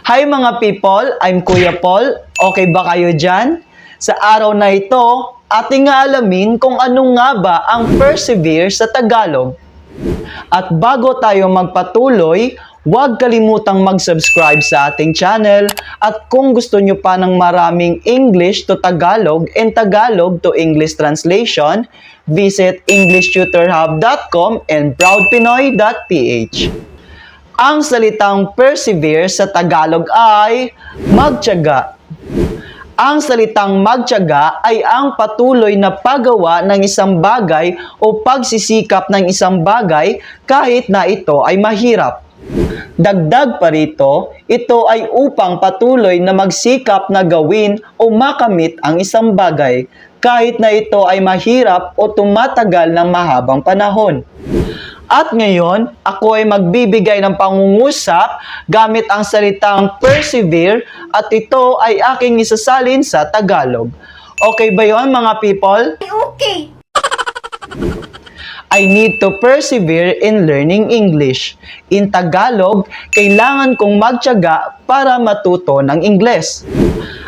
Hi mga people, I'm Kuya Paul. Okay ba kayo dyan? Sa araw na ito, ating alamin kung ano nga ba ang persevere sa Tagalog. At bago tayo magpatuloy, huwag kalimutang mag-subscribe sa ating channel at kung gusto nyo pa ng maraming English to Tagalog and Tagalog to English translation, visit EnglishTutorHub.com and ProudPinoy.ph. Ang salitang persevere sa Tagalog ay magtiyaga. Ang salitang magtiyaga ay ang patuloy na paggawa ng isang bagay o pagsisikap ng isang bagay kahit na ito ay mahirap. Dagdag pa rito, ito ay upang patuloy na magsikap na gawin o makamit ang isang bagay kahit na ito ay mahirap o tumatagal ng mahabang panahon. At ngayon, ako ay magbibigay ng pangungusap gamit ang salitang persevere at ito ay aking isasalin sa Tagalog. Okay ba yon mga people? Okay. I need to persevere in learning English. In Tagalog, kailangan kong magtiyaga para matuto ng Ingles.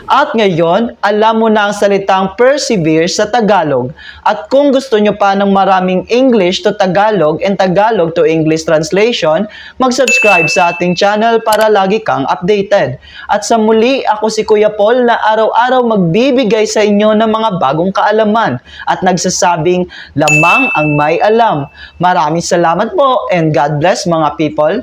At ngayon, alam mo na ang salitang persevere sa Tagalog. At kung gusto nyo pa ng maraming English to Tagalog and Tagalog to English translation, mag-subscribe sa ating channel para lagi kang updated. At sa muli, ako si Kuya Paul na araw-araw magbibigay sa inyo ng mga bagong kaalaman at nagsasabing lamang ang may alam. Maraming salamat po and God bless mga people.